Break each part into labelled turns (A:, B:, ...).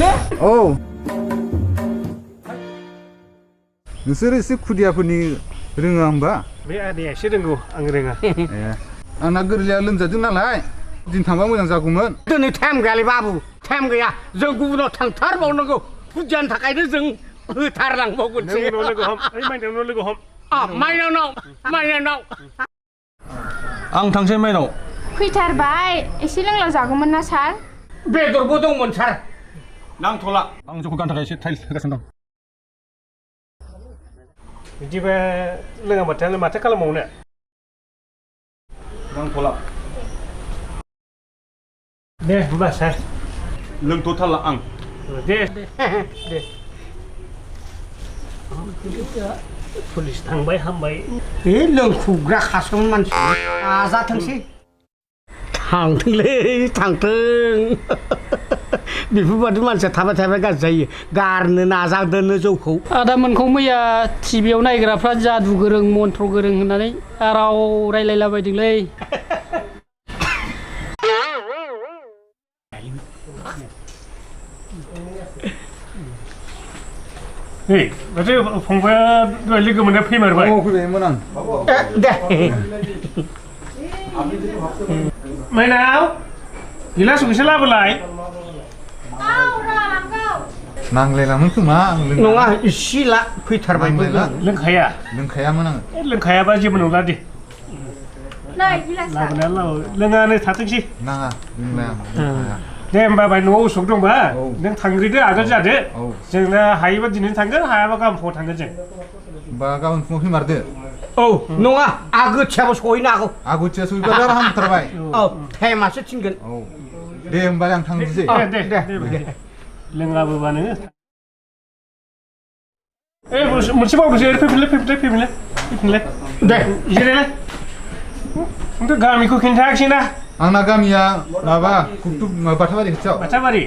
A: ले
B: औ नोंसोर एसे खुदियाफोरनि रोङा होमबा
C: बे आदैया एसे रोंगौ आं रोङा
B: आंना गोरलैया लोमजादों नालाय दिन थांबा मोजां जागौमोन
A: दिनै टाइम गैयालै बाबु टाइम गैया जों गुबुनाव थांथारबावनांगौ खुदियानि थाखायनो जों होथारलांबावगोनसो
C: नों लोगो हम ओइ माइनावनाव लोगो हम
A: माइनावनाव
D: आं थांसै माइनाव
E: फैथारबाय एसे लोंला जागौमोन ना सार
A: बेदरबो दंमोन सार
D: नांथ'ला आं जौखौ गाननो थाखाय एसे टाइल्स होगासिनो दं
C: बिदिबा लोङाबाथाय माथो खालामबावनो
D: नांथ'ला
C: दे होमबा सार
D: लोंथ'थारला आं
C: दे पुलिस थांबाय हामबाय
A: बे लोंखुग्रा खासोमोन मानसि नाजाथोंसै थांथोंलै थांथों बेफोरबादि मानसिया थाबाय थाबाय गाज्रि जायो गारनो नाजादोंनो जौखौ
F: आदामोनखौ मैया टिभियाव नायग्राफ्रा जादु गोरों मन्त्र गोरों होननानै राव रायलायलाबायदोंलै
C: Hey, berarti fungsinya dua lagi kemudian primer baik.
B: Oh, fैबायमोन आं
A: दे
C: Mainau, gelas bisa lah belai.
B: नांलायलामोन खोमा आं
A: नङा इसेला फैथारबायमोन
C: लोंखायामोन
B: आं
C: लोंखायाबा जेबो नंला दे
E: नै गिलासा
C: लोङानो थाथोंसै
B: नाङा लोंलाया
C: दे होमबा बाय न'आव उसुख दंबा नों थांग्रोदो आगोल जादो जोंना हायोबा दिनै थांगोन हायाबा गाबोन फुङाव थांगोन जों
B: बा गाबोन फुङाव फैमारदो
A: औ नङा आगोथियाबो सहैनो हागौ
B: आगोथिया सहैबा आरो हामथारबाय
A: औ टाइमासो थिनगोन
B: औ दे होमबालाय आं थांनोसै
C: दे लोङाबोबा नोङो ए मोनसे बावदोंसै फैफिनलाय दे जिरायलाय नोंथ' गामिखौ खिन्थायाखिसै ना
B: आंना गामिया माबा कुकटुब बाथाबारि खाथियाव
C: बाथाबारि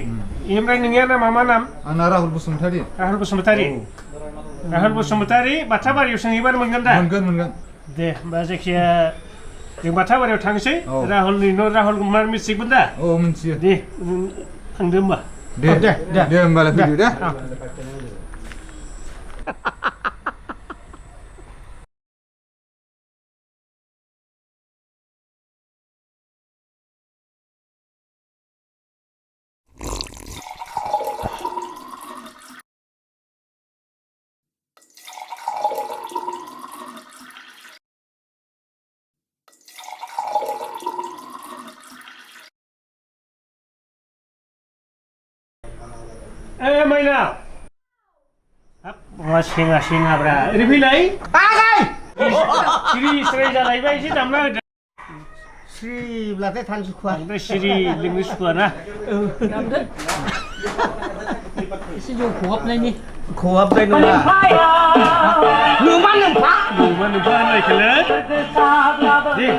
C: ओमफ्राय नोंनिया नामा मा नाम
B: आंना राहुल बसुमतारी
C: राहुल बसुमतारी बाथाबारियाव सोंहैबानो मोनगोन दा
B: मोनगोन
C: दे होमबा जायखिया जों बाथाबारियाव थांसै राहुलनि न' राहुल कुमार मिथिगोन दा
B: औ मिथियो
C: दे थांदो होमबा
B: दे होमबालाय फैदो दे
C: Eh, Maina. Apa singa bra? Ini pilih?
A: आगाय
C: Siri जालाय बाय एसे दामना होदो
A: सिरिब्लाथाय थांसुखुवा
C: ओमफ्राय सिरि लोंनो सुखुआ ना
F: दामदो एसे जौ खहाबनायनि
A: खहाबनाय नङा नोमा नोमफा
C: होननायखौनो दे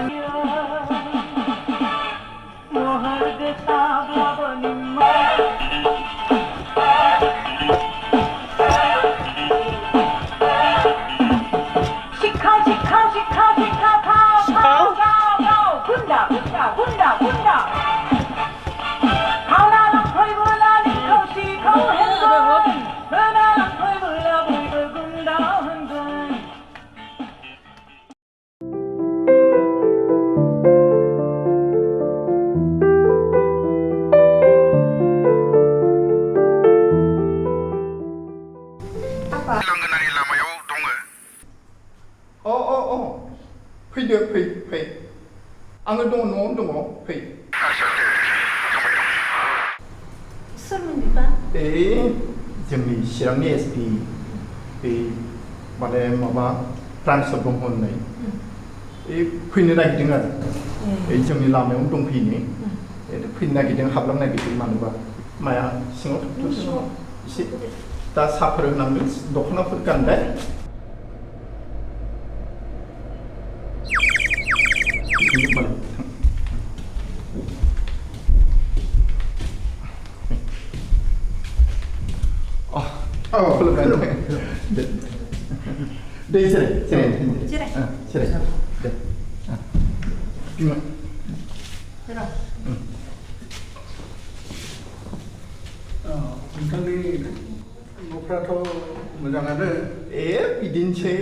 B: फै आङो दङ न'आवनो दङ फै
E: सोरमोन बिबा
B: जोंनि चिरांनि एसपि बे माने माबा ट्रान्सफार दं होननाय फैनो नागिरदों आरो जोंनि लामायावनो दंफैनो फैनो नागिरदों हाबलांनो नागिरदों मानोबा माया सिङाव एसे दा साफोर होनांगोन दख'नाफोर गानबाय नोंथांनि न'फ्राथ' मोजाङानो
G: बिदिनोसै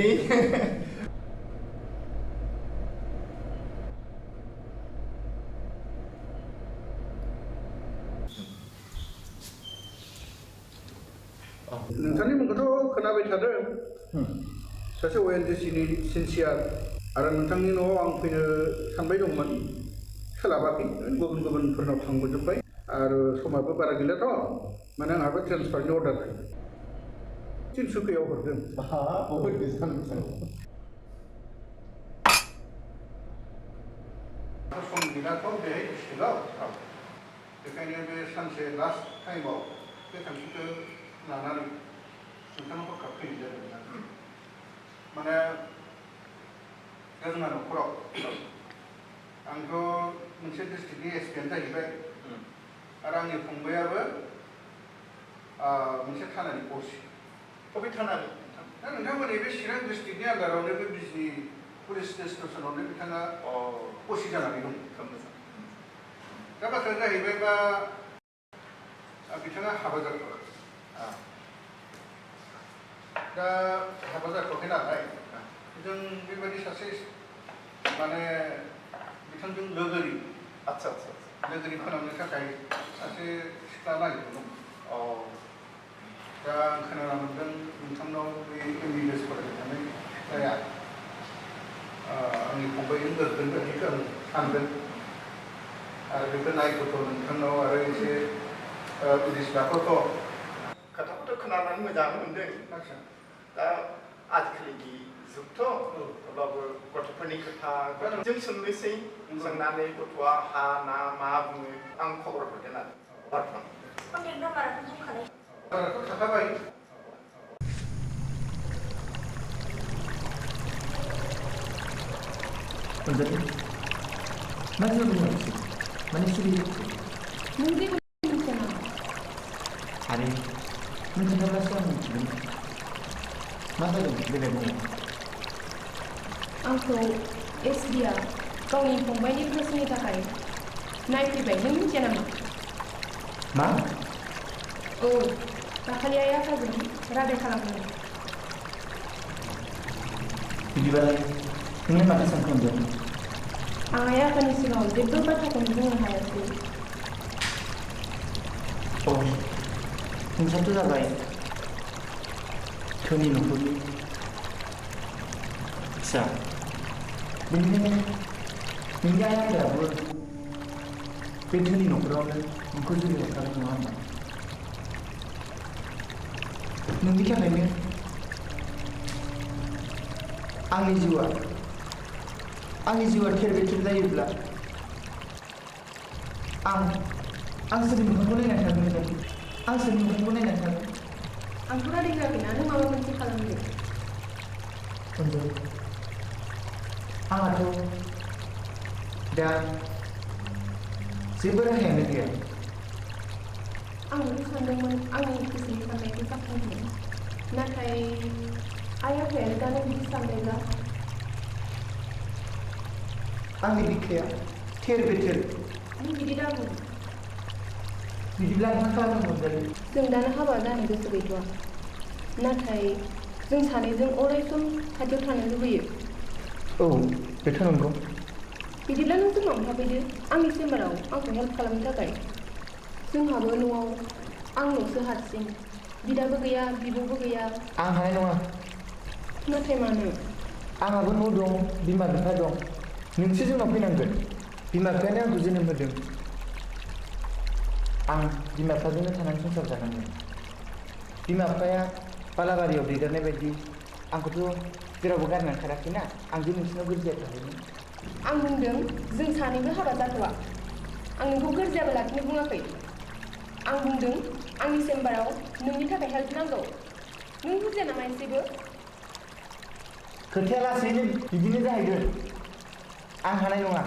B: नोंथांनि मुंखौथ' खोनाबाय थादों सासे ONGCनि सिनसियार आरो नोंथांनि न'आव आं फैनो सानबाय दंमोन सोलाबाखै गुबुन गुबुनफोरनाव थांबोजोब्बाय आरो समाबो बारा गैलाथ' माने आंहाबो ट्रेन्सफारनि अर्डार फैदों तिनसुकियाव हरदों
G: बहुद गोजान
B: सम गैलाथ' बेहाय डिस्ट्रिक्टआव बेखायनो बे सानसे लास्ट टाइमाव बे थांखिखौ लानानै नोंथांनाव हरखाब फैनाय जादों माने जोंहा न'खराव आंथ' मोनसे डिस्ट्रिक्टनि एसपियानो जाहैबाय आरो आंनि फंबायाबो मोनसे थानानि असि
G: बबे थानानि
B: दा नोंथांमोननि बे चिरां डिस्ट्रिक्टनि आन्दारावनो बे बिजनि पुलिस स्टेसनावनो बिथाङा असि जानानै दं दा बाथ्राया जाहैबाय बा बिथाङा हाबा जाथ'वाखै दा हाबा जाथ'वाखै नालाय जों बेबायदि सासे माने बिथांजों लोगोरि लोगोरि फोनांनो थाखाय सासे सिख्ला नागिरदों दा आं खोनानो मोन्दों नोंथांनाव बे MBBS फरायबाय थानाय सिख्लाया आंनि फंबायजों गोरोबगोन बायदिखौ आं सानदों आरो बेखौ नायगौथ' नोंथांनाव आरो एसे बिदिस्लाखौथ'
G: खोथाखौथ' खोनानानै मोजां मोनदों दा आजिखालिनि जुगथ' अब्लाबो गथ'फोरनि खोथा जों सोंनोसै सोंनानै गथ'आ हा ना मा बुङो आं खबर हरगोन आरो
E: कन्टेक्ट नाम्बाराथ' दंखानाय
B: बाराथ' थाखाबाय
G: माने जेबो माने सिरि
E: नों जेबो मिथिया नामा
G: आरो नों खोन्थाब्लासो आं मिथिगोन मा जादों बेलाय बुङो
E: आंखौ SBआ गावनि फंबायनि गोसोनि थाखाय नायफैबाय नों मिथिया नामा
G: मा
E: औ दाखालि आइ आफाजों रादाय खालामदों
G: बिदिबालाय नोंलाय माथो सानखांदों
E: आं आइ आफानि सिगाङाव जेबो बाथ्राखौनो बुंनो हायासै
G: नोंस्राथ' जाबाय धोनि न'खरनि फिसा बेनिखायनो नोंनि आइ आफायाबो बे धोनि न'खरावनो नोंखौ जुलि हरखागोन नङा होनबा नोंनि थाखायनो आंनि जिउआ थेर बेथेर जायोब्ला आं सोरनि मोखांखौ नायनानै थागोन आं सोरनि मोखांखौ नायनानै थागोन
E: आंथ' रादाय होआखैना नों माबा मोनसे खालामदो
G: आंहाथ' दा जेबो राहायानो गैया
E: आंबो सानदोंमोन आंनि गोसोनि साननायखौ जाफुंहोनो नाथाय आइ आफायानो दा नों बिदि सानदोंब्ला
G: आंनि बिखाया थेर बेथेर
E: नों बिदि दाबुं
G: बिदिब्ला मा खालामनो मोनजायो
E: जों दानो हाबा जानो गोसो गैथ'आ नाथाय जों सानैजों अराय सम खाथियाव थानो लुबैयो
G: औ बेथ' नंगौ
E: बिदिब्ला नों जोंनाव थाफैदो आंनि चेम्बाराव आंखौ हेल्प खालामनो थाखाय जोंहाबो न'आव आंल'सो हारसिं बिदाबो गैया बिब'बो गैया
G: आं हानाय नङा
E: नाथाय मानो
G: आंहाबो न' दं बिमा बिफा दं नोंसो जोंनाव फैनांगोन बिमा बिफायानो आंखौ जोनोम होदों आं बिमा बिफाजोंनो थानानै संसार जानांगोन बिमा बिफाया बालाबारियाव दैदेननाय बायदि आंखौथ' जेरावबो गारनानै खाराखैना आं जे नोंसिनाव गोरजिया थाहैनो
E: आं बुंदों जों सानैबो हाबा जाथ'आ आं नोंखौ गोरजियाबो लाखिनो बुङाखै आं बुंदों आंनि चेम्बाराव नोंनि थाखाय हेल्प नांगौ नों बुजिया नामा एसेबो
G: खोथाया लासैनो बिदिनो जाहैगोन आं हानाय नङा